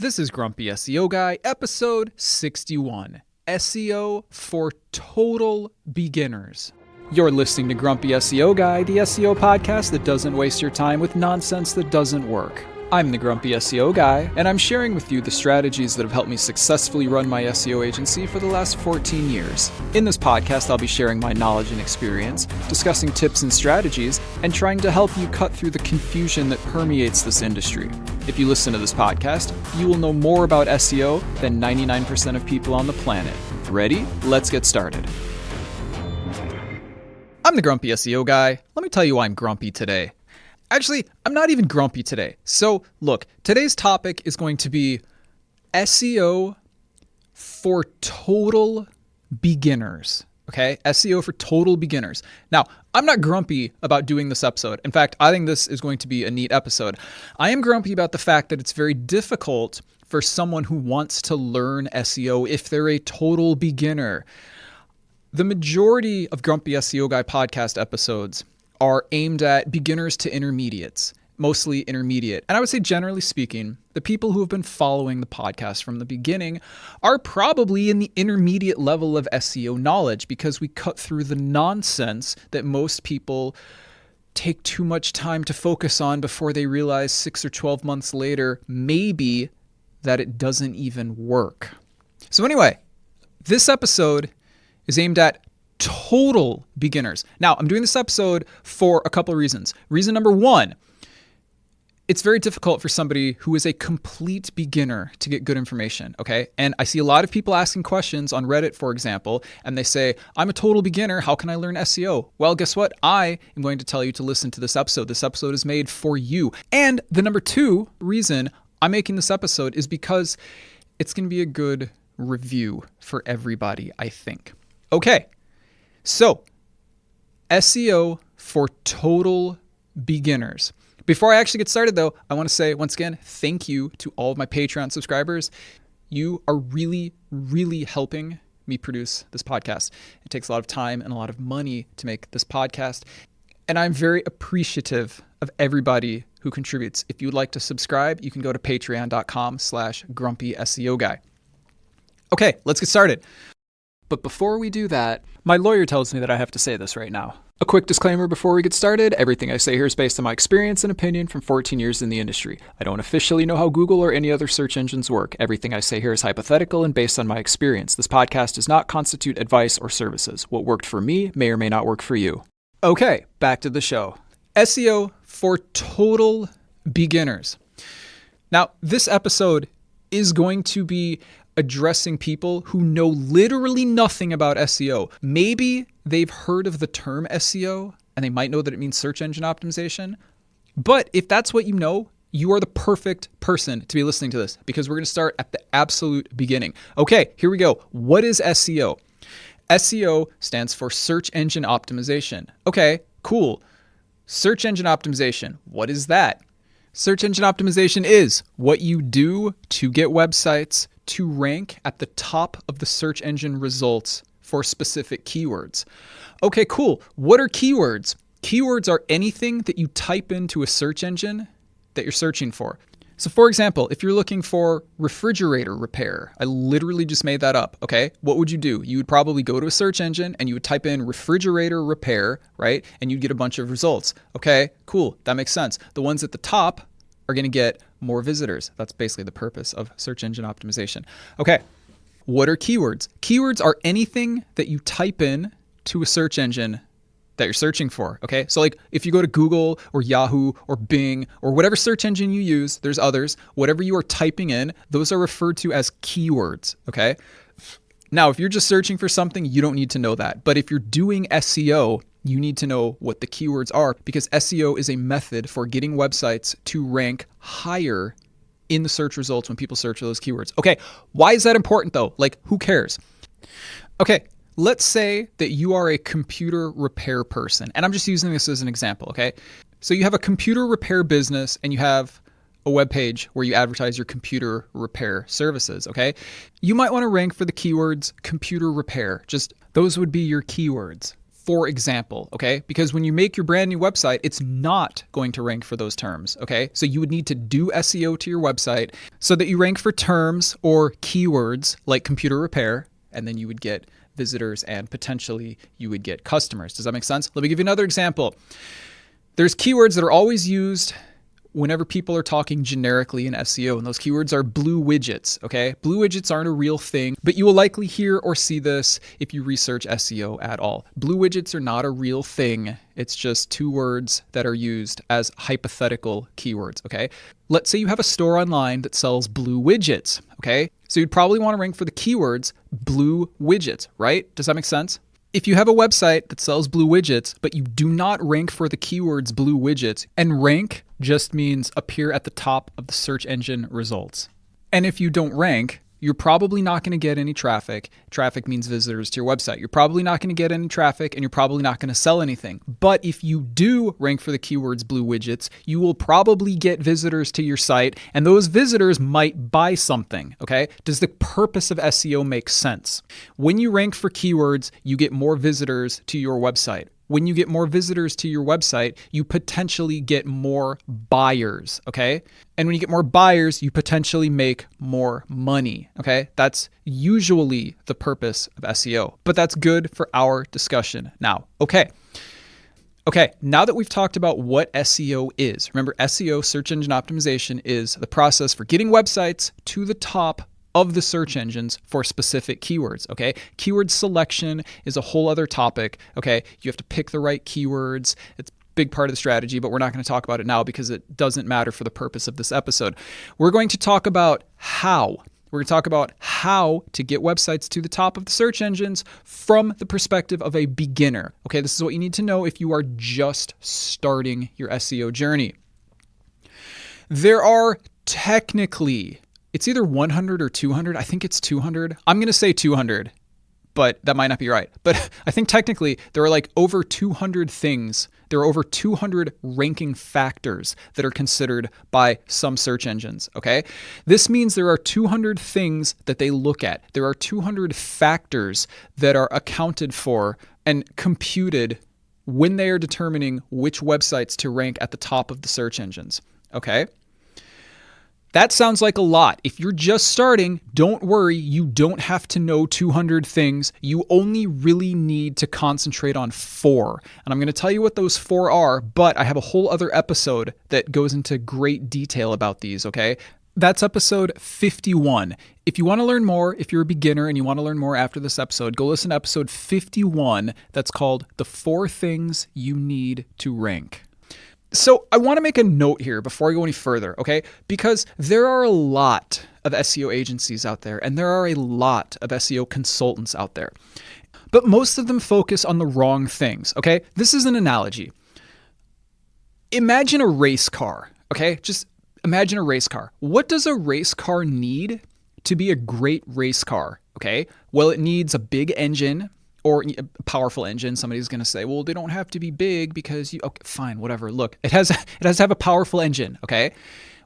This is Grumpy SEO Guy, episode 61, SEO for Total Beginners. You're listening to Grumpy SEO Guy, the SEO podcast that doesn't waste your time with nonsense that doesn't work. I'm the Grumpy SEO Guy, and I'm sharing with you the strategies that have helped me successfully run my SEO agency for the last 14 years. In this podcast, I'll be sharing my knowledge and experience, discussing tips and strategies, and trying to help you cut through the confusion that permeates this industry. If you listen to this podcast, you will know more about SEO than 99% of people on the planet. Ready? Let's get started. I'm the Grumpy SEO Guy. Let me tell you why I'm grumpy today. Actually, I'm not even grumpy today. So look, today's topic is going to be SEO for total beginners. Okay? SEO for total beginners. Now, I'm not grumpy about doing this episode. In fact, I think this is going to be a neat episode. I am grumpy about the fact that it's very difficult for someone who wants to learn SEO if they're a total beginner. The majority of Grumpy SEO Guy podcast episodes are aimed at beginners to intermediates, mostly intermediate. And I would say, generally speaking, the people who have been following the podcast from the beginning are probably in the intermediate level of SEO knowledge because we cut through the nonsense that most people take too much time to focus on before they realize 6 or 12 months later, maybe, that it doesn't even work. So anyway, this episode is aimed at total beginners. Now, I'm doing this episode for a couple of reasons. Reason number one, it's very difficult for somebody who is a complete beginner to get good information, okay? And I see a lot of people asking questions on Reddit, for example, and they say, I'm a total beginner, how can I learn SEO? Well, guess what? I am going to tell you to listen to this episode. This episode is made for you. And the number two reason I'm making this episode is because it's going to be a good review for everybody, I think. Okay. So, SEO for total beginners. Before I actually get started though, I want to say once again, thank you to all of my Patreon subscribers. You are really, really helping me produce this podcast. It takes a lot of time and a lot of money to make this podcast. And I'm very appreciative of everybody who contributes. If you would like to subscribe, you can go to patreon.com/grumpy SEO guy. Okay, let's get started. But before we do that, my lawyer tells me that I have to say this right now. A quick disclaimer before we get started. Everything I say here is based on my experience and opinion from 14 years in the industry. I don't officially know how Google or any other search engines work. Everything I say here is hypothetical and based on my experience. This podcast does not constitute advice or services. What worked for me may or may not work for you. Okay, back to the show. SEO for total beginners. Now, this episode is going to be addressing people who know literally nothing about SEO. Maybe they've heard of the term SEO and they might know that it means search engine optimization. But if that's what you know, you are the perfect person to be listening to this because we're going to start at the absolute beginning. Okay, here we go. What is SEO? SEO stands for search engine optimization. Okay, cool. Search engine optimization. What is that? Search engine optimization is what you do to get websites to rank at the top of the search engine results for specific keywords. Okay, cool. What are keywords? Keywords are anything that you type into a search engine that you're searching for. So for example, if you're looking for refrigerator repair, I literally just made that up, okay? What would you do? You would probably go to a search engine and you would type in refrigerator repair, right? And you'd get a bunch of results. Okay, cool. That makes sense. The ones at the top are going to get more visitors. That's basically the purpose of search engine optimization. Okay, what are keywords? Keywords are anything that you type in to a search engine that you're searching for, okay? So like if you go to Google or Yahoo or Bing or whatever search engine you use, there's others, whatever you are typing in, those are referred to as keywords, okay? Now, if you're just searching for something, you don't need to know that. But if you're doing SEO, you need to know what the keywords are because SEO is a method for getting websites to rank higher in the search results when people search for those keywords. Okay, why is that important though? Like, who cares? Okay, let's say that you are a computer repair person, and I'm just using this as an example, okay? So you have a computer repair business and you have a web page where you advertise your computer repair services, okay? You might want to rank for the keywords computer repair. Just those would be your keywords. for example, okay? Because when you make your brand new website, it's not going to rank for those terms, okay? So you would need to do SEO to your website so that you rank for terms or keywords like computer repair, and then you would get visitors and potentially you would get customers. Does that make sense? Let me give you another example. There's keywords that are always used whenever people are talking generically in SEO, and those keywords are blue widgets, okay? Blue widgets aren't a real thing, but you will likely hear or see this if you research SEO at all. Blue widgets are not a real thing. It's just two words that are used as hypothetical keywords, okay? Let's say you have a store online that sells blue widgets, okay? So you'd probably want to rank for the keywords blue widgets, right? Does that make sense? If you have a website that sells blue widgets, but you do not rank for the keywords blue widgets, and rank just means appear at the top of the search engine results. And if you don't rank, you're probably not going to get any traffic. Traffic means visitors to your website. You're probably not going to get any traffic, and you're probably not going to sell anything. But if you do rank for the keywords blue widgets, you will probably get visitors to your site, and those visitors might buy something, okay? Does the purpose of SEO make sense? When you rank for keywords, you get more visitors to your website. When you get more visitors to your website, you potentially get more buyers, okay? And when you get more buyers, you potentially make more money, okay? That's usually the purpose of SEO, but that's good for our discussion now. Okay, now that we've talked about what SEO is, remember SEO, search engine optimization, is the process for getting websites to the top of the search engines for specific keywords, okay? Keyword selection is a whole other topic, okay? You have to pick the right keywords. It's a big part of the strategy, but we're not going to talk about it now because it doesn't matter for the purpose of this episode. We're going to talk about how. We're going to talk about how to get websites to the top of the search engines from the perspective of a beginner, okay? This is what you need to know if you are just starting your SEO journey. There are technically, it's either 100 or 200. I think it's 200. I'm going to say 200, but that might not be right. But I think technically there are like over 200 things. There are over 200 ranking factors that are considered by some search engines, okay? This means there are 200 things that they look at. There are 200 factors that are accounted for and computed when they are determining which websites to rank at the top of the search engines, okay? That sounds like a lot. If you're just starting, don't worry. You don't have to know 200 things. You only really need to concentrate on 4. And I'm going to tell you what those 4 are, but I have a whole other episode that goes into great detail about these, okay? That's episode 51. If you want to learn more, if you're a beginner and you want to learn more after this episode, go listen to episode 51. That's called The 4 Things You Need to Rank. So I want to make a note here before I go any further, okay? Because there are a lot of SEO agencies out there, and there are a lot of SEO consultants out there. But most of them focus on the wrong things, okay? This is an analogy. Imagine a race car, okay? Just imagine a race car. What does a race car need to be a great race car, okay? Well, it needs a big engine, or a powerful engine. Somebody's going to say, well, they don't have to be big because you, okay, fine, whatever. Look, it has to have a powerful engine. Okay.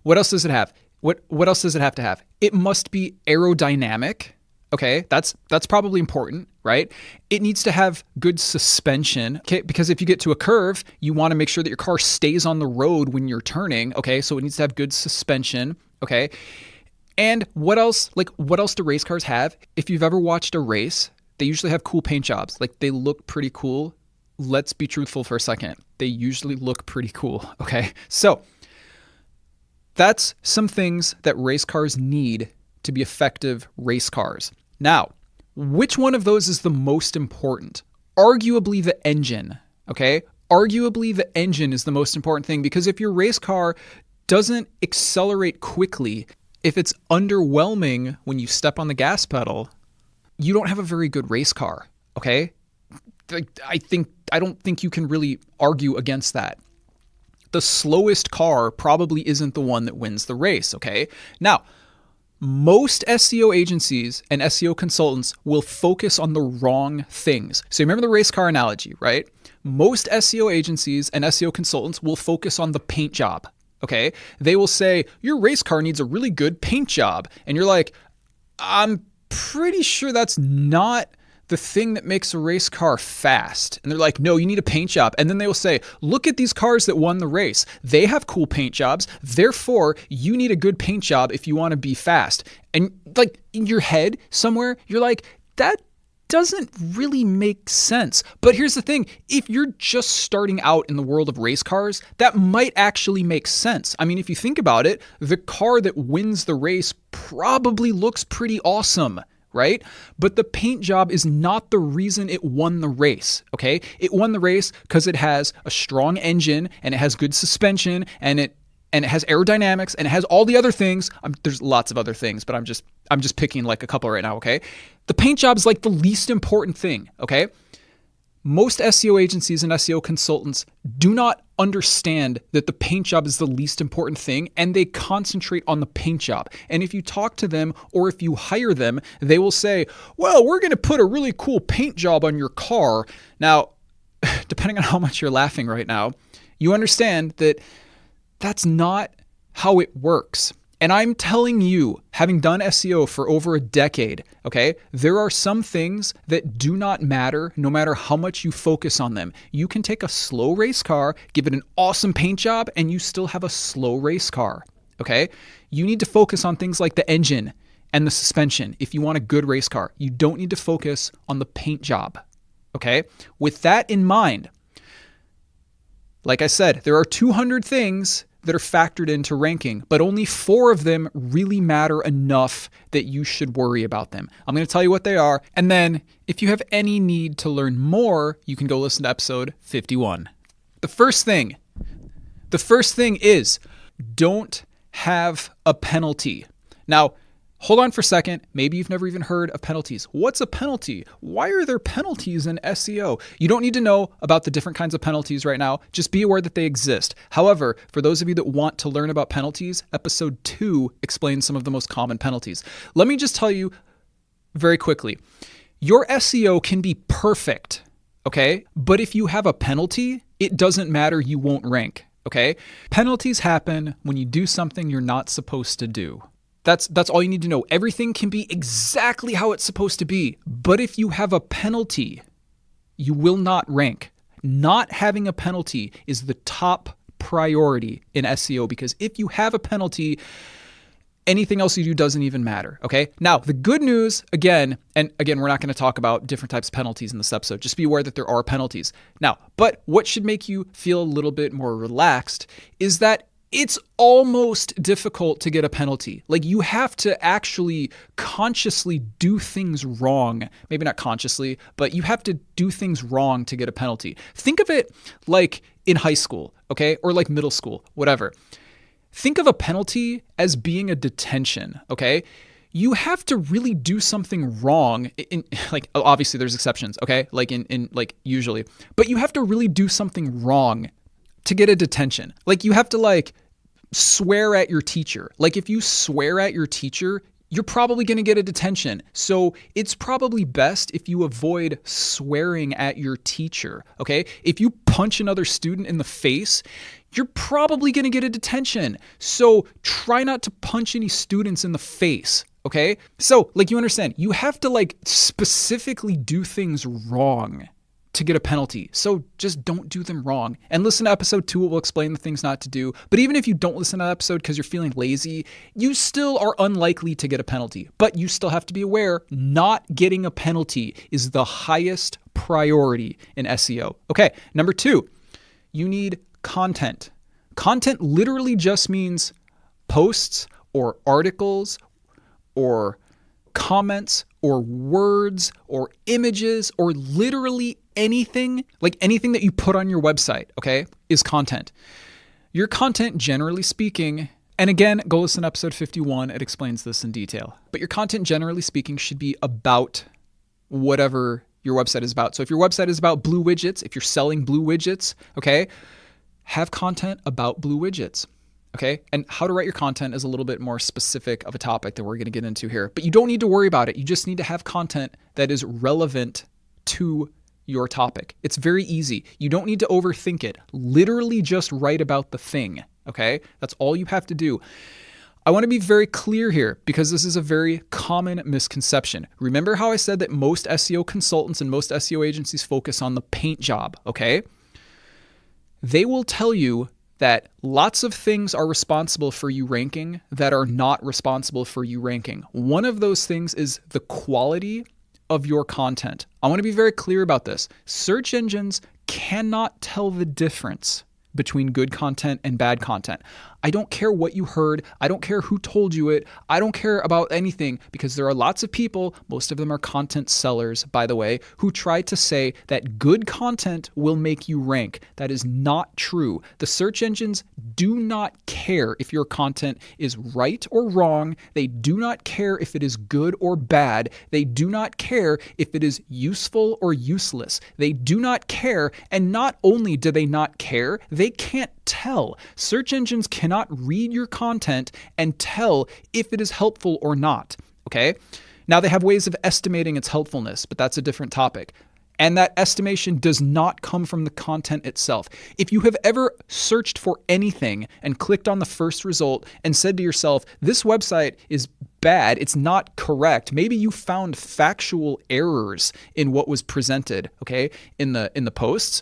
What else does it have? What else does it have to have? It must be aerodynamic. Okay. That's probably important, right? It needs to have good suspension. Okay. Because if you get to a curve, you want to make sure that your car stays on the road when you're turning. Okay. So it needs to have good suspension. Okay. And what else do race cars have? If you've ever watched a race, they usually have cool paint jobs. Like, they look pretty cool. Let's be truthful for a second. They usually look pretty cool, okay? So that's some things that race cars need to be effective race cars. Now, which one of those is the most important? Arguably the engine, okay? Arguably the engine is the most important thing, because if your race car doesn't accelerate quickly, if it's underwhelming when you step on the gas pedal, you don't have a very good race car, okay? I don't think you can really argue against that. The slowest car probably isn't the one that wins the race, okay? Now, most SEO agencies and SEO consultants will focus on the wrong things. So remember the race car analogy, right? Most SEO agencies and SEO consultants will focus on the paint job, okay? They will say, your race car needs a really good paint job. And you're like, I'm pretty sure that's not the thing that makes a race car fast. And they're like, no, you need a paint job. And then they will say, look at these cars that won the race. They have cool paint jobs. Therefore, you need a good paint job if you want to be fast. And like in your head somewhere, you're like, that doesn't really make sense. But here's the thing. If you're just starting out in the world of race cars, that might actually make sense. I mean, if you think about it, the car that wins the race probably looks pretty awesome, right? But the paint job is not the reason it won the race, okay? It won the race because it has a strong engine and it has good suspension and it has aerodynamics and it has all the other things. There's lots of other things, but I'm just picking like a couple right now, okay? The paint job is like the least important thing, okay? Most SEO agencies and SEO consultants do not understand that the paint job is the least important thing, and they concentrate on the paint job. And if you talk to them or if you hire them, they will say, well, we're going to put a really cool paint job on your car. Now, depending on how much you're laughing right now, you understand that that's not how it works. And I'm telling you, having done SEO for over a decade, okay, there are some things that do not matter no matter how much you focus on them. You can take a slow race car, give it an awesome paint job, and you still have a slow race car, okay? You need to focus on things like the engine and the suspension if you want a good race car. You don't need to focus on the paint job, okay? With that in mind, like I said, there are 200 things that are factored into ranking, but only 4 of them really matter enough that you should worry about them. I'm going to tell you what they are, and then if you have any need to learn more, you can go listen to episode 51. The first thing is don't have a penalty. Now, hold on for a second. Maybe you've never even heard of penalties. What's a penalty? Why are there penalties in SEO? You don't need to know about the different kinds of penalties right now. Just be aware that they exist. However, for those of you that want to learn about penalties, episode 2 explains some of the most common penalties. Let me just tell you very quickly. Your SEO can be perfect, okay? But if you have a penalty, it doesn't matter. You won't rank, okay? Penalties happen when you do something you're not supposed to do. That's all you need to know. Everything can be exactly how it's supposed to be. But if you have a penalty, you will not rank. Not having a penalty is the top priority in SEO, because if you have a penalty, anything else you do doesn't even matter, okay? Now, the good news, again, we're not going to talk about different types of penalties in this episode. Just be aware that there are penalties. Now, but what should make you feel a little bit more relaxed is that it's almost difficult to get a penalty. Like, you have to actually consciously do things wrong. Maybe not consciously, but you have to do things wrong to get a penalty. Think of it like in high school, okay? Or like middle school, whatever. Think of a penalty as being a detention, okay? You have to really do something wrong in like, obviously there's exceptions, okay? Like in like usually, but you have to really do something wrong to get a detention. Like, you have to like swear at your teacher. Like, if you swear at your teacher, you're probably going to get a detention. So it's probably best if you avoid swearing at your teacher, okay? If you punch another student in the face, you're probably going to get a detention. So try not to punch any students in the face, okay? So, like, you understand, you have to like specifically do things wrong to get a penalty. So just don't do them wrong. And listen to episode 2, it will explain the things not to do. But even if you don't listen to that episode because you're feeling lazy, you still are unlikely to get a penalty. But you still have to be aware, not getting a penalty is the highest priority in SEO. Okay, number 2, you need content. Content literally just means posts or articles or comments or words or images or literally anything, like anything that you put on your website, okay, is content. Your content, generally speaking, and again, go listen to episode 51, it explains this in detail, but your content, generally speaking, should be about whatever your website is about. So if your website is about blue widgets, if you're selling blue widgets, okay, have content about blue widgets. Okay. And how to write your content is a little bit more specific of a topic that we're going to get into here, but you don't need to worry about it. You just need to have content that is relevant to your topic. It's very easy. You don't need to overthink it. Literally just write about the thing. Okay. That's all you have to do. I want to be very clear here because this is a very common misconception. Remember how I said that most SEO consultants and most SEO agencies focus on the paint job, okay? They will tell you that lots of things are responsible for you ranking that are not responsible for you ranking. One of those things is the quality of your content. I want to be very clear about this. Search engines cannot tell the difference between good content and bad content. I don't care what you heard. I don't care who told you it. I don't care about anything because there are lots of people, most of them are content sellers, by the way, who try to say that good content will make you rank. That is not true. The search engines do not care if your content is right or wrong. They do not care if it is good or bad. They do not care if it is useful or useless. They do not care. And not only do they not care, they can't tell. Search engines cannot read your content and tell if it is helpful or not. Okay? Now they have ways of estimating its helpfulness, but that's a different topic. And that estimation does not come from the content itself. If you have ever searched for anything and clicked on the first result and said to yourself, this website is bad, it's not correct, maybe you found factual errors in what was presented, okay, in the posts.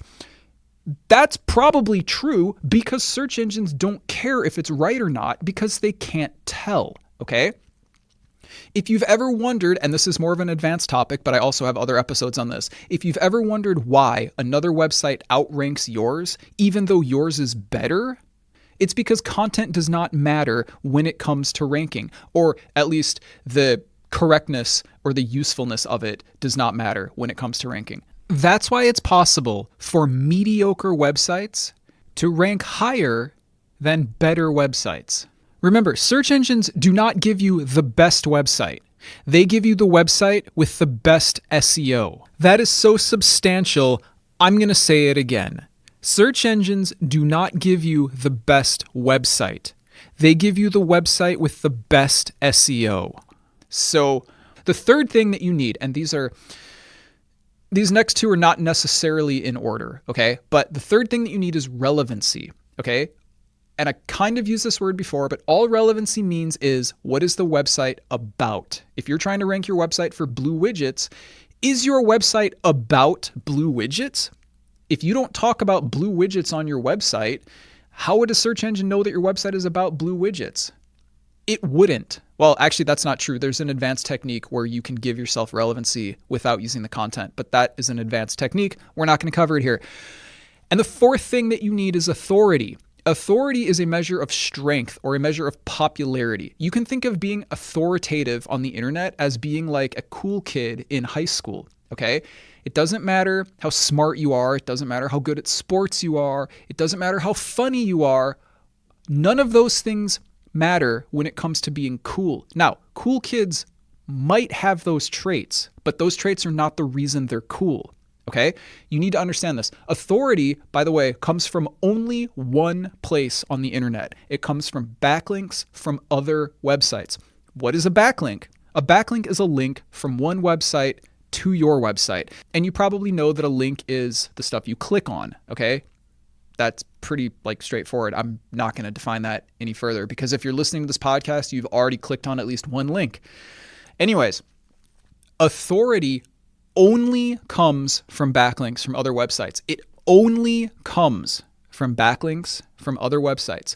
That's probably true because search engines don't care if it's right or not because they can't tell, okay? If you've ever wondered, and this is more of an advanced topic, but I also have other episodes on this. If you've ever wondered why another website outranks yours, even though yours is better, it's because content does not matter when it comes to ranking, or at least the correctness or the usefulness of it does not matter when it comes to ranking. That's why it's possible for mediocre websites to rank higher than better websites. Remember, search engines do not give you the best website. They give you the website with the best SEO. That is so substantial, I'm going to say it again. Search engines do not give you the best website. They give you the website with the best SEO. So the third thing that you need, and these next two are not necessarily in order, okay? But the third thing that you need is relevancy, okay? And I kind of used this word before, but all relevancy means is what is the website about? If you're trying to rank your website for blue widgets, is your website about blue widgets? If you don't talk about blue widgets on your website, how would a search engine know that your website is about blue widgets? It wouldn't. Well, actually, that's not true. There's an advanced technique where you can give yourself relevancy without using the content, but that is an advanced technique. We're not going to cover it here. And the fourth thing that you need is authority. Authority is a measure of strength or a measure of popularity. You can think of being authoritative on the internet as being like a cool kid in high school, okay? It doesn't matter how smart you are. It doesn't matter how good at sports you are. It doesn't matter how funny you are. None of those things matter when it comes to being cool. Now, cool kids might have those traits, but those traits are not the reason they're cool, okay? You need to understand this. Authority, by the way, comes from only one place on the internet. It comes from backlinks from other websites. What is a backlink? A backlink is a link from one website to your website. And you probably know that a link is the stuff you click on, okay? That's pretty straightforward. I'm not going to define that any further because if you're listening to this podcast, you've already clicked on at least one link. Anyways, authority only comes from backlinks from other websites. It only comes from backlinks from other websites.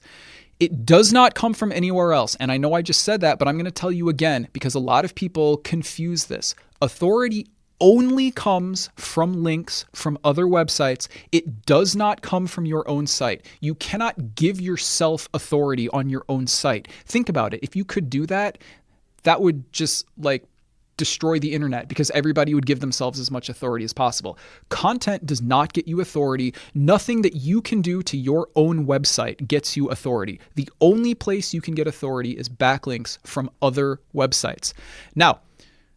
It does not come from anywhere else. And I know I just said that, but I'm going to tell you again because a lot of people confuse this. Authority only comes from links from other websites. It does not come from your own site. You cannot give yourself authority on your own site. Think about it. If you could do that, that would just destroy the internet because everybody would give themselves as much authority as possible. Content does not get you authority. Nothing that you can do to your own website gets you authority. The only place you can get authority is backlinks from other websites. Now,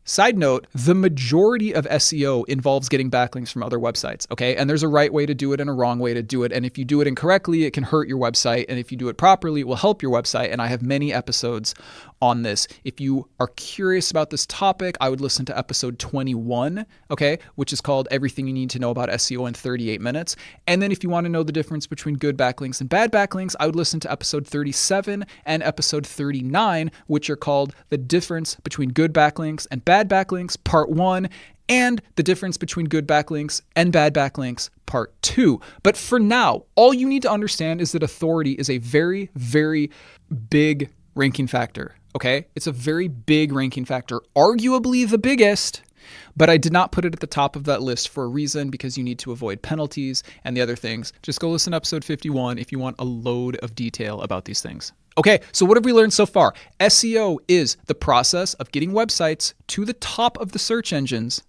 side note, the majority of SEO involves getting backlinks from other websites, okay? And there's a right way to do it and a wrong way to do it. And if you do it incorrectly, it can hurt your website. And if you do it properly, it will help your website. And I have many episodes on this. If you are curious about this topic, I would listen to episode 21, okay, which is called Everything You Need to Know About SEO in 38 Minutes. And then if you want to know the difference between good backlinks and bad backlinks, I would listen to episode 37 and episode 39, which are called The Difference Between Good Backlinks and Bad Backlinks, Part 1, and the difference between good backlinks and bad backlinks, part 2. But for now, all you need to understand is that authority is a very, very big ranking factor, okay? It's a very big ranking factor, arguably the biggest, but I did not put it at the top of that list for a reason, because you need to avoid penalties and the other things. Just go listen to episode 51 if you want a load of detail about these things. Okay, so what have we learned so far? SEO is the process of getting websites to the top of the search engines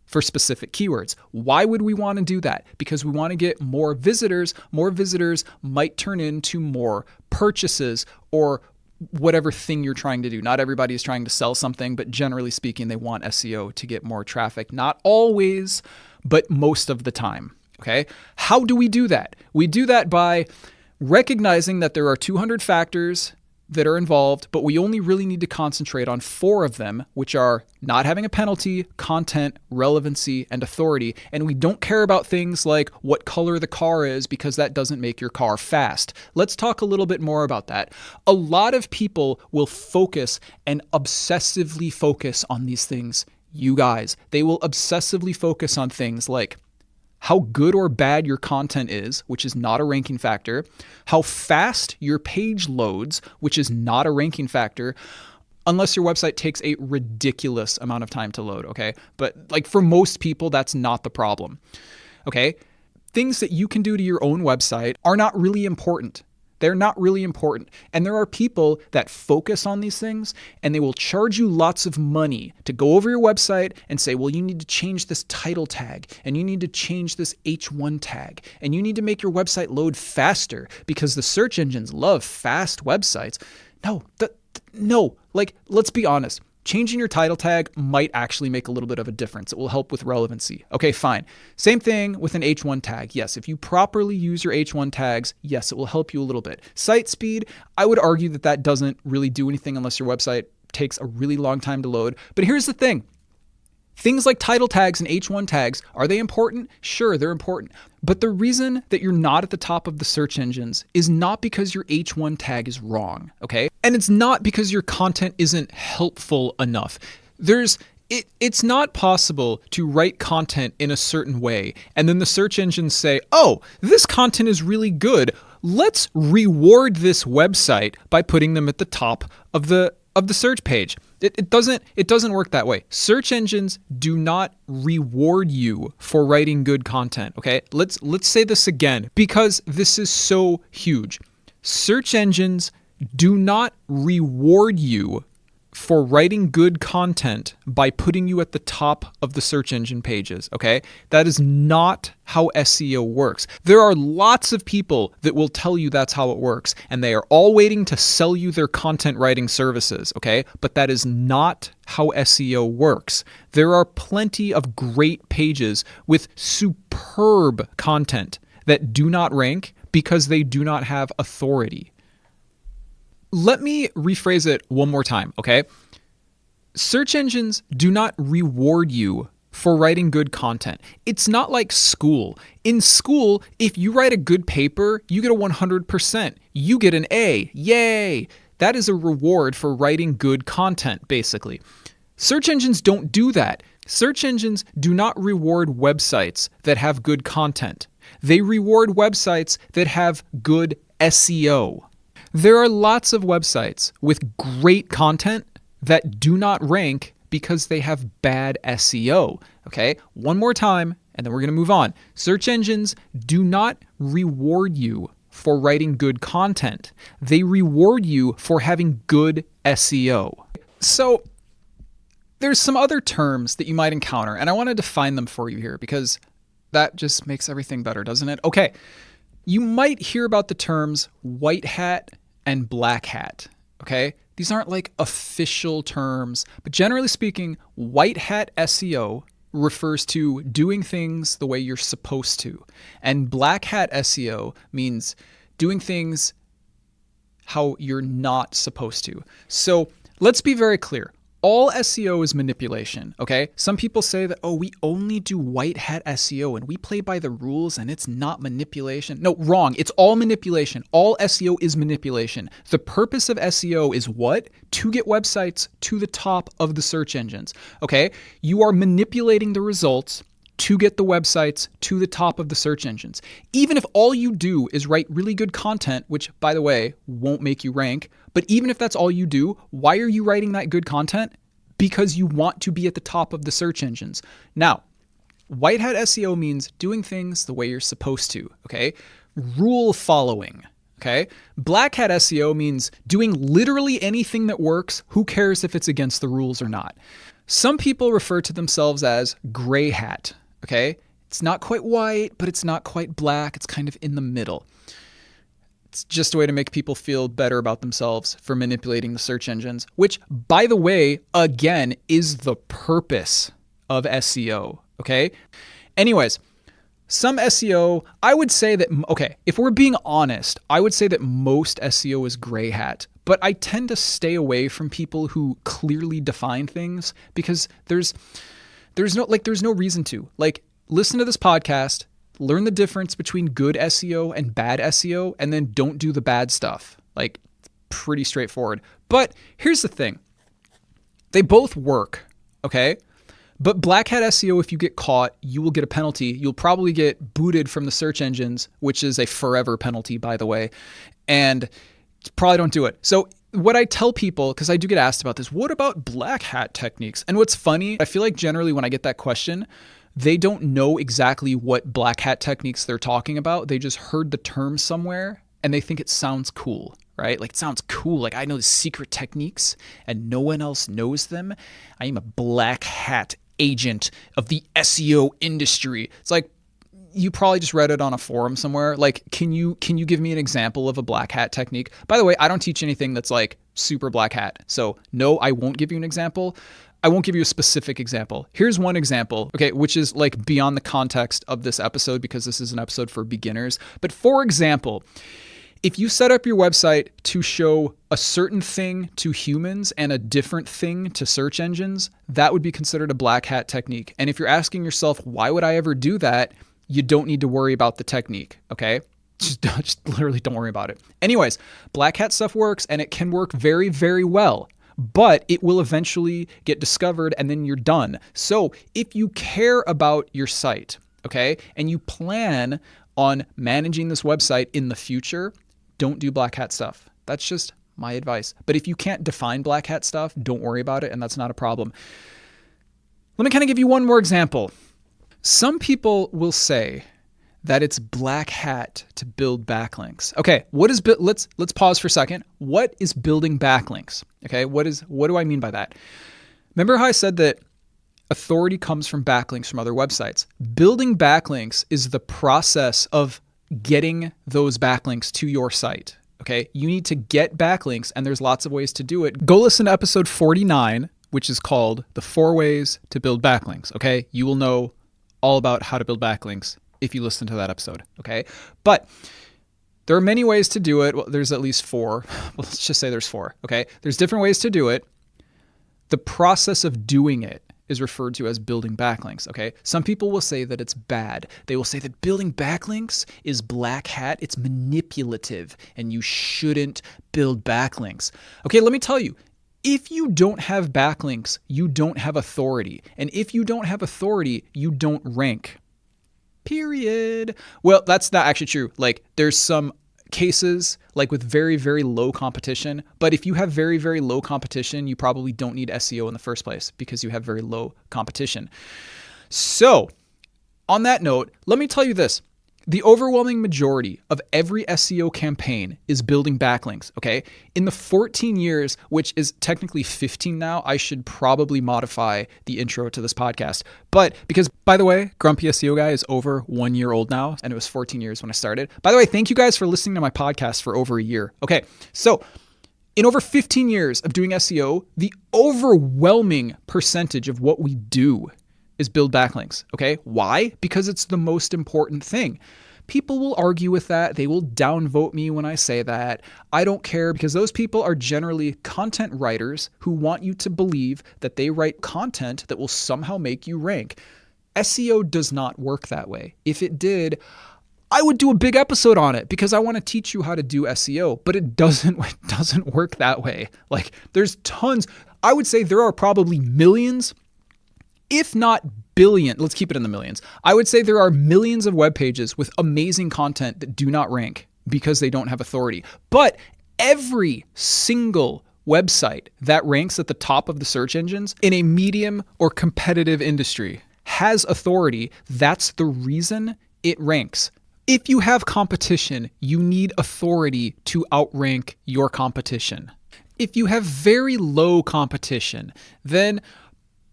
for specific keywords. Why would we want to do that? Because we want to get more visitors. More visitors might turn into more purchases or whatever thing you're trying to do. Not everybody is trying to sell something, but generally speaking, they want SEO to get more traffic. Not always, but most of the time. Okay? How do we do that? We do that by recognizing that there are 200 factors that are involved, but we only really need to concentrate on 4 of them, which are not having a penalty, content, relevancy, and authority. And we don't care about things like what color the car is, because that doesn't make your car fast. Let's talk a little bit more about that. A lot of people will focus and obsessively focus on these things. You guys, they will obsessively focus on things like how good or bad your content is, which is not a ranking factor, how fast your page loads, which is not a ranking factor, unless your website takes a ridiculous amount of time to load, okay? But like for most people, that's not the problem, okay? Things that you can do to your own website are not really important. They're not really important. And there are people that focus on these things, and they will charge you lots of money to go over your website and say, well, you need to change this title tag, and you need to change this H1 tag, and you need to make your website load faster because the search engines love fast websites. No, like, let's be honest. Changing your title tag might actually make a little bit of a difference. It will help with relevancy. Okay, fine. Same thing with an H1 tag. Yes, if you properly use your H1 tags, yes, it will help you a little bit. Site speed, I would argue that that doesn't really do anything unless your website takes a really long time to load. But here's the thing. Things like title tags and H1 tags, are they important? Sure, they're important. But the reason that you're not at the top of the search engines is not because your H1 tag is wrong, okay? And it's not because your content isn't helpful enough. It's not possible to write content in a certain way and then the search engines say, oh, this content is really good. Let's reward this website by putting them at the top of the search page. It doesn't work that way. Search engines do not reward you for writing good content, okay? Let's say this again because this is so huge. Search engines do not reward you for writing good content by putting you at the top of the search engine pages, okay? That is not how SEO works. There are lots of people that will tell you that's how it works, and they are all waiting to sell you their content writing services, okay? But that is not how SEO works. There are plenty of great pages with superb content that do not rank because they do not have authority. Let me rephrase it one more time, okay? Search engines do not reward you for writing good content. It's not like school. In school, if you write a good paper, you get a 100%. You get an A. Yay! That is a reward for writing good content, basically. Search engines don't do that. Search engines do not reward websites that have good content. They reward websites that have good SEO. There are lots of websites with great content that do not rank because they have bad SEO. Okay, one more time, and then we're going to move on. Search engines do not reward you for writing good content. They reward you for having good SEO. So there's some other terms that you might encounter, and I want to define them for you here because that just makes everything better, doesn't it? Okay, you might hear about the terms white hat and black hat, okay? These aren't like official terms, but generally speaking, white hat SEO refers to doing things the way you're supposed to. And black hat SEO means doing things how you're not supposed to. So let's be very clear. All SEO is manipulation, okay? Some people say that, oh, we only do white hat SEO and we play by the rules and it's not manipulation. No, wrong. It's all manipulation. All SEO is manipulation. The purpose of SEO is what? To get websites to the top of the search engines, okay? You are manipulating the results to get the websites to the top of the search engines. Even if all you do is write really good content, which, by the way, won't make you rank, but even if that's all you do, why are you writing that good content? Because you want to be at the top of the search engines. Now, white hat SEO means doing things the way you're supposed to, okay? Rule following, okay? Black hat SEO means doing literally anything that works. Who cares if it's against the rules or not? Some people refer to themselves as gray hat, okay? It's not quite white, but it's not quite black. It's kind of in the middle. It's just a way to make people feel better about themselves for manipulating the search engines, which, by the way, again, is the purpose of SEO, okay? Anyways, some SEO, I would say that, okay, if we're being honest, I would say that most SEO is gray hat, but I tend to stay away from people who clearly define things because there's no reason to. Like, listen to this podcast, learn the difference between good SEO and bad SEO, and then don't do the bad stuff. Like, pretty straightforward. But here's the thing. They both work, okay? But black hat SEO, if you get caught, you will get a penalty. You'll probably get booted from the search engines, which is a forever penalty, by the way. And probably don't do it. So what I tell people, because I do get asked about this, what about black hat techniques? And what's funny, I feel like generally when I get that question, they don't know exactly what black hat techniques they're talking about. They just heard the term somewhere and they think it sounds cool, right? Like, it sounds cool. Like, I know the secret techniques and no one else knows them. I am a black hat agent of the SEO industry. It's like, you probably just read it on a forum somewhere. Like, can you give me an example of a black hat technique? By the way, I don't teach anything that's like super black hat. So no, I won't give you an example. I won't give you a specific example. Here's one example, okay, which is like beyond the context of this episode because this is an episode for beginners. But for example, if you set up your website to show a certain thing to humans and a different thing to search engines, that would be considered a black hat technique. And if you're asking yourself, why would I ever do that? You don't need to worry about the technique, okay? Just literally don't worry about it. Anyways, black hat stuff works and it can work very, very well, but it will eventually get discovered and then you're done. So if you care about your site, okay, and you plan on managing this website in the future, don't do black hat stuff. That's just my advice. But if you can't define black hat stuff, don't worry about it, and that's not a problem. Let me kind of give you one more example. Some people will say that it's black hat to build backlinks. Okay, let's pause for a second. What is building backlinks? Okay, what do I mean by that? Remember how I said that authority comes from backlinks from other websites? Building backlinks is the process of getting those backlinks to your site. Okay, you need to get backlinks, and there's lots of ways to do it. Go listen to episode 49, which is called The 4 Ways to Build Backlinks. Okay, you will know all about how to build backlinks if you listen to that episode, okay? But there are many ways to do it. Well, there's at least 4. Well, let's just say there's 4, okay? There's different ways to do it. The process of doing it is referred to as building backlinks, okay? Some people will say that it's bad. They will say that building backlinks is black hat, it's manipulative, and you shouldn't build backlinks. Okay, let me tell you, if you don't have backlinks, you don't have authority. And if you don't have authority, you don't rank. Period. Well, that's not actually true. Like, there's some cases like with very, very low competition. But if you have very, very low competition, you probably don't need SEO in the first place because you have very low competition. So on that note, let me tell you this. The overwhelming majority of every SEO campaign is building backlinks, okay? In the 14 years, which is technically 15 now, I should probably modify the intro to this podcast. But because, by the way, Grumpy SEO Guy is over 1 year old now, and it was 14 years when I started. By the way, thank you guys for listening to my podcast for over a year. Okay, so in over 15 years of doing SEO, the overwhelming percentage of what we do is build backlinks, okay? Why? Because it's the most important thing. People will argue with that. They will downvote me when I say that. I don't care, because those people are generally content writers who want you to believe that they write content that will somehow make you rank. SEO does not work that way. If it did, I would do a big episode on it, because I want to teach you how to do SEO, but it doesn't work that way. Like, there's tons. I would say there are probably millions, if not billion. Let's keep it in the millions. I would say there are millions of web pages with amazing content that do not rank because they don't have authority. But every single website that ranks at the top of the search engines in a medium or competitive industry has authority. That's the reason it ranks. If you have competition, you need authority to outrank your competition. If you have very low competition, then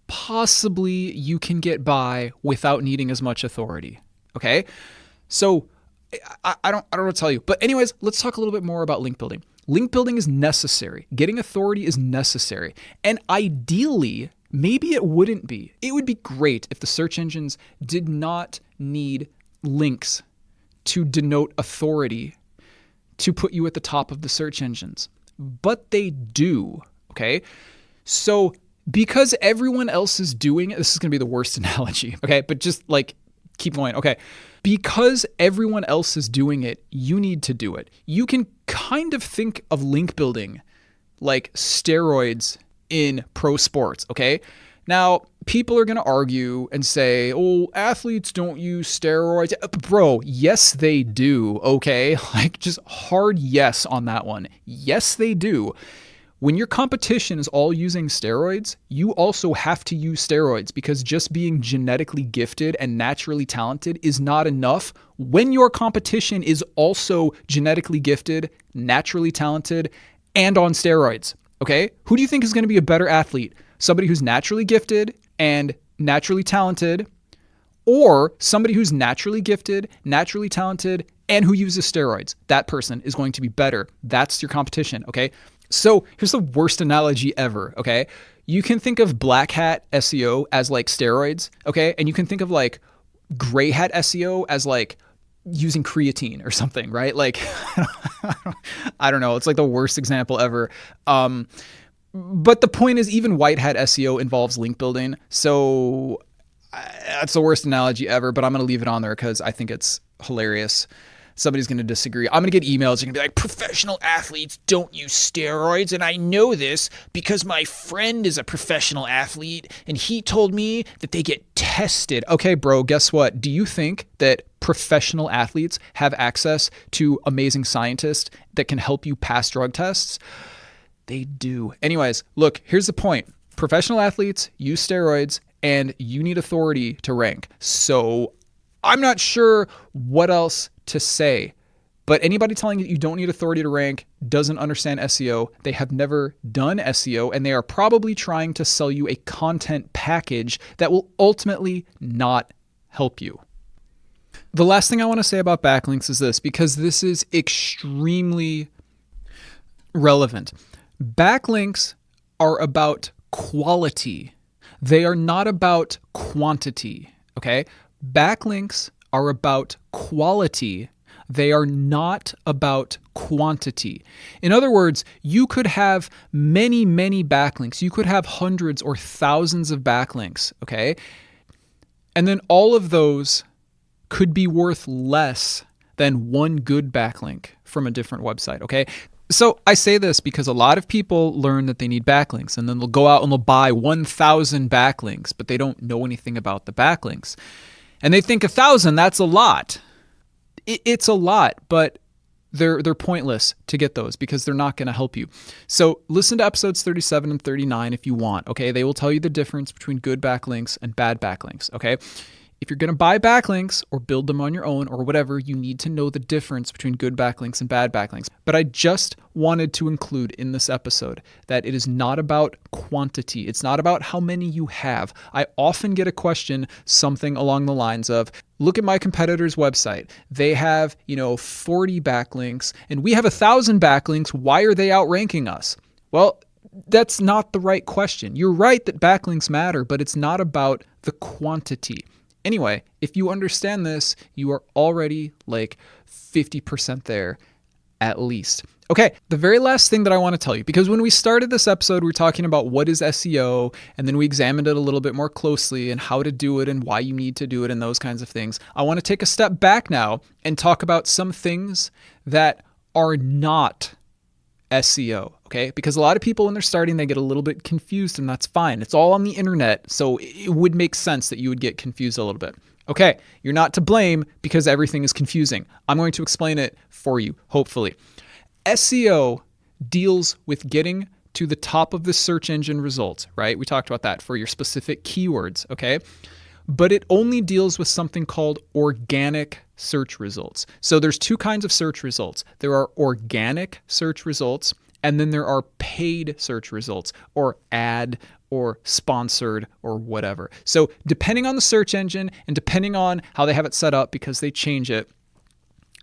possibly you can get by without needing as much authority. Okay? So I don't know what to tell you. But anyways, let's talk a little bit more about link building. Link building is necessary. Getting authority is necessary. And ideally, maybe it wouldn't be. It would be great if the search engines did not need links to denote authority to put you at the top of the search engines. But they do. Okay? So because everyone else is doing it, this is going to be the worst analogy, okay? But just like keep going, okay? Because everyone else is doing it, you need to do it. You can kind of think of link building like steroids in pro sports, okay? Now, people are going to argue and say, oh, athletes don't use steroids. Bro, yes, they do, okay? Like, just hard yes on that one. Yes, they do. When your competition is all using steroids, you also have to use steroids, because just being genetically gifted and naturally talented is not enough when your competition is also genetically gifted, naturally talented, and on steroids. Okay? Who do you think is going to be a better athlete? Somebody who's naturally gifted and naturally talented, or somebody who's naturally gifted, naturally talented, and who uses steroids? That person is going to be better. That's your competition. Okay? So here's the worst analogy ever, okay? You can think of black hat SEO as like steroids, okay? And you can think of like gray hat SEO as like using creatine or something, right? Like, I don't know. It's like the worst example ever. But the point is, even white hat SEO involves link building. So that's the worst analogy ever, but I'm going to leave it on there because I think it's hilarious. Somebody's going to disagree. I'm going to get emails. You're going to be like, professional athletes don't use steroids. And I know this because my friend is a professional athlete and he told me that they get tested. Okay, bro, guess what? Do you think that professional athletes have access to amazing scientists that can help you pass drug tests? They do. Anyways, look, here's the point. Professional athletes use steroids and you need authority to rank. So I'm not sure what else to say, but anybody telling you you don't need authority to rank doesn't understand SEO. They have never done SEO, and they are probably trying to sell you a content package that will ultimately not help you. The last thing I want to say about backlinks is this, because this is extremely relevant. Backlinks are about quality. They are not about quantity, okay? Backlinks are about quality. They are not about quantity. In other words, you could have many, many backlinks. You could have hundreds or thousands of backlinks, okay? And then all of those could be worth less than one good backlink from a different website, okay? So I say this because a lot of people learn that they need backlinks, and then they'll go out and they'll buy 1,000 backlinks, but they don't know anything about the backlinks. And they think 1,000, that's a lot. It's a lot, but they're pointless to get those because they're not going to help you. So listen to episodes 37 and 39 if you want, okay? They will tell you the difference between good backlinks and bad backlinks, okay? If you're going to buy backlinks or build them on your own or whatever, you need to know the difference between good backlinks and bad backlinks. But I just wanted to include in this episode that it is not about quantity. It's not about how many you have. I often get a question, something along the lines of, look at my competitor's website. They have, 40 backlinks and we have 1,000 backlinks. Why are they outranking us? Well, that's not the right question. You're right that backlinks matter, but it's not about the quantity. Anyway, if you understand this, you are already like 50% there at least. Okay, the very last thing that I want to tell you, because when we started this episode, we were talking about what is SEO, and then we examined it a little bit more closely and how to do it and why you need to do it and those kinds of things. I want to take a step back now and talk about some things that are not SEO, okay? Because a lot of people when they're starting, they get a little bit confused, and that's fine. It's all on the internet, so it would make sense that you would get confused a little bit. Okay, you're not to blame because everything is confusing. I'm going to explain it for you, hopefully. SEO deals with getting to the top of the search engine results, right? We talked about that for your specific keywords, okay? But it only deals with something called organic search results. So there's two kinds of search results. There are organic search results, and then there are paid search results, or ad, or sponsored, or whatever. So depending on the search engine and depending on how they have it set up, because they change it,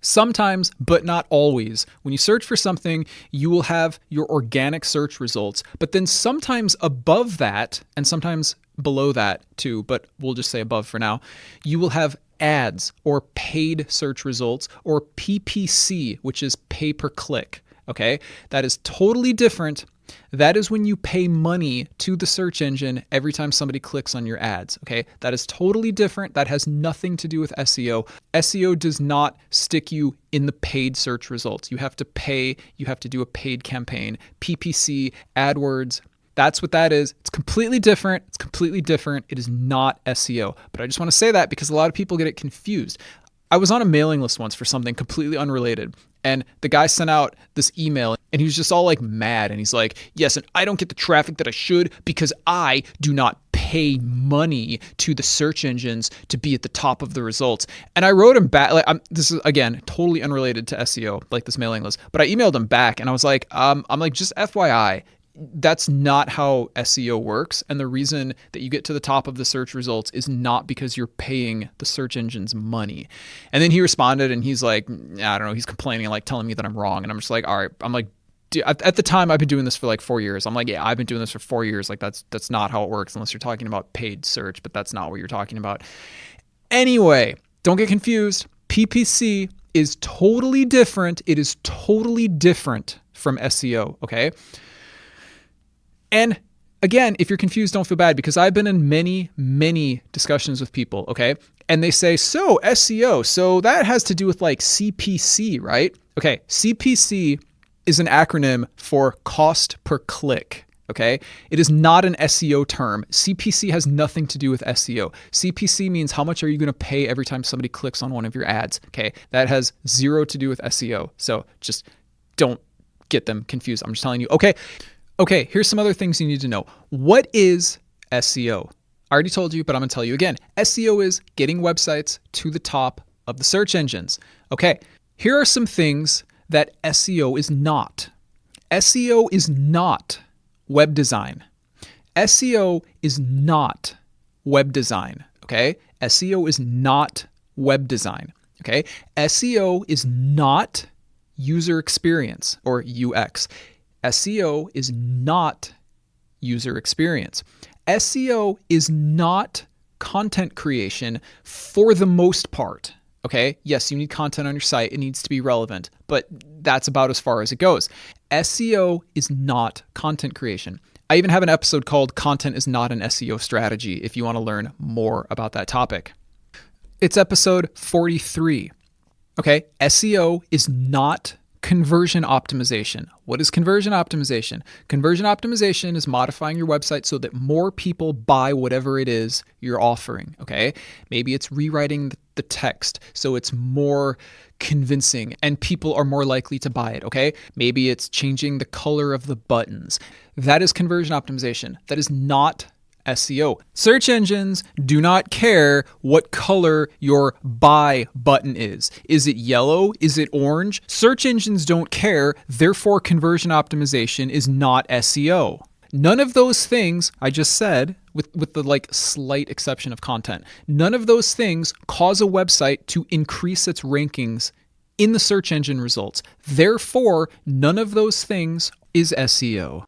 sometimes, but not always, when you search for something, you will have your organic search results, but then sometimes above that, and sometimes below that too, but we'll just say above for now, you will have ads or paid search results, or PPC, which is pay per click. Okay, that is totally different. That is when you pay money to the search engine every time somebody clicks on your ads. Okay, that is totally different. That has nothing to do with SEO. SEO does not stick you in the paid search results. You have to pay, you have to do a paid campaign. PPC, AdWords, that's what that is. It's completely different. It's completely different. It is not SEO. But I just want to say that because a lot of people get it confused. I was on a mailing list once for something completely unrelated. And the guy sent out this email and he was just all like mad. And he's like, yes, and I don't get the traffic that I should because I do not pay money to the search engines to be at the top of the results. And I wrote him back, like, this is again, totally unrelated to SEO, like this mailing list, but I emailed him back and I was like, I'm like, just FYI, that's not how SEO works. And the reason that you get to the top of the search results is not because you're paying the search engines money. And then he responded and he's like, I don't know, he's complaining, like telling me that I'm wrong. And I'm just like, all right, I'm like, at the time I've been doing this for like 4 years. I'm like, yeah, I've been doing this for 4 years. Like that's not how it works unless you're talking about paid search, but that's not what you're talking about. Anyway, don't get confused. PPC is totally different. It is totally different from SEO. Okay. And again, if you're confused, don't feel bad because I've been in many, many discussions with people, okay? And they say, so SEO, so that has to do with like CPC, right? Okay, CPC is an acronym for cost per click, okay? It is not an SEO term. CPC has nothing to do with SEO. CPC means how much are you going to pay every time somebody clicks on one of your ads, okay? That has zero to do with SEO. So just don't get them confused. I'm just telling you, Okay, here's some other things you need to know. What is SEO? I already told you, but I'm going to tell you again. SEO is getting websites to the top of the search engines. Okay, here are some things that SEO is not. SEO is not web design. SEO is not web design, okay? SEO is not web design, okay? SEO is not user experience or UX. SEO is not user experience. SEO is not content creation for the most part. Okay. Yes, you need content on your site. It needs to be relevant, but that's about as far as it goes. SEO is not content creation. I even have an episode called Content is Not an SEO Strategy if you want to learn more about that topic. It's episode 43. Okay. SEO is not conversion optimization. What is conversion optimization? Conversion optimization is modifying your website so that more people buy whatever it is you're offering, okay? Maybe it's rewriting the text so it's more convincing and people are more likely to buy it, okay? Maybe it's changing the color of the buttons. That is conversion optimization. That is not SEO. Search engines do not care what color your buy button is. Is it yellow? Is it orange? Search engines don't care. Therefore, conversion optimization is not SEO. None of those things I just said, with the like slight exception of content, none of those things cause a website to increase its rankings in the search engine results. Therefore, none of those things is SEO.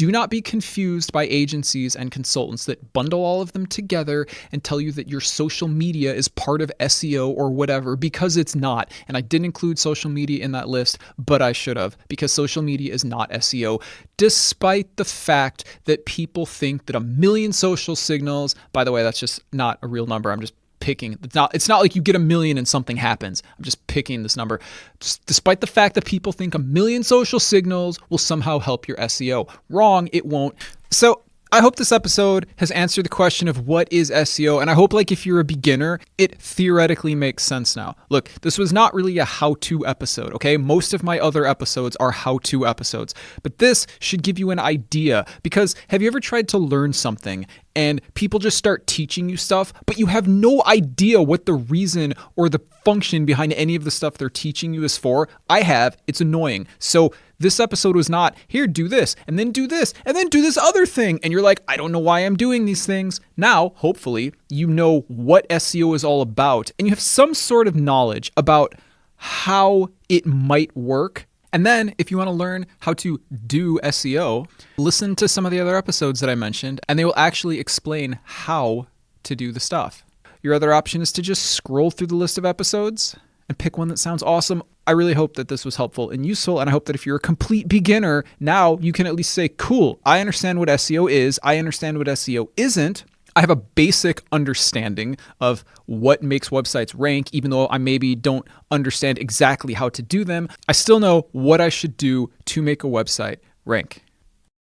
Do not be confused by agencies and consultants that bundle all of them together and tell you that your social media is part of SEO or whatever, because it's not. And I didn't include social media in that list, but I should have, because social media is not SEO, despite the fact that people think that 1 million social signals, by the way, that's just not a real number. I'm just picking. It's not like you get 1 million and something happens. I'm just picking this number. Just despite the fact that people think 1 million social signals will somehow help your SEO. Wrong, it won't. So I hope this episode has answered the question of what is SEO, and I hope, like, if you're a beginner, it theoretically makes sense now. Look, this was not really a how-to episode, okay? Most of my other episodes are how-to episodes, but this should give you an idea, because have you ever tried to learn something and people just start teaching you stuff, but you have no idea what the reason or the function behind any of the stuff they're teaching you is for? I have. It's annoying. So this episode was not, here, do this, and then do this, and then do this other thing. And you're like, I don't know why I'm doing these things. Now, hopefully, you know what SEO is all about, and you have some sort of knowledge about how it might work. And then if you want to learn how to do SEO, listen to some of the other episodes that I mentioned, and they will actually explain how to do the stuff. Your other option is to just scroll through the list of episodes and pick one that sounds awesome. I really hope that this was helpful and useful, and I hope that if you're a complete beginner, now you can at least say, cool, I understand what SEO is, I understand what SEO isn't. I have a basic understanding of what makes websites rank, even though I maybe don't understand exactly how to do them. I still know what I should do to make a website rank.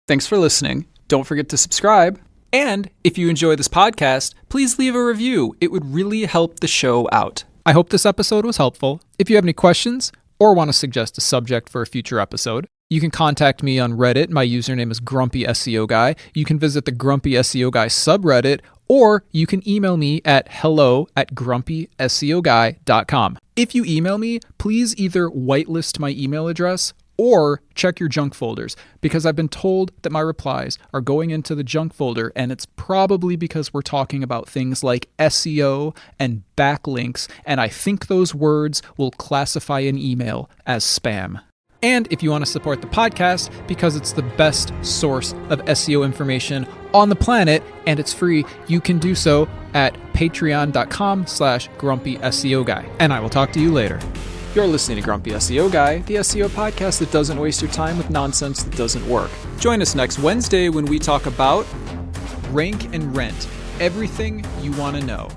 Thanks for listening. Don't forget to subscribe. And if you enjoy this podcast, please leave a review. It would really help the show out. I hope this episode was helpful. If you have any questions or want to suggest a subject for a future episode, you can contact me on Reddit. My username is Grumpy SEO Guy. You can visit the Grumpy SEO Guy subreddit, or you can email me at hello@grumpyseoguy.com. If you email me, please either whitelist my email address or check your junk folders, because I've been told that my replies are going into the junk folder, and it's probably because we're talking about things like SEO and backlinks, and I think those words will classify an email as spam. And if you want to support the podcast, because it's the best source of SEO information on the planet and it's free, you can do so at patreon.com/grumpy SEO Guy. And I will talk to you later. You're listening to Grumpy SEO Guy, the SEO podcast that doesn't waste your time with nonsense that doesn't work. Join us next Wednesday when we talk about rank and rent, everything you want to know.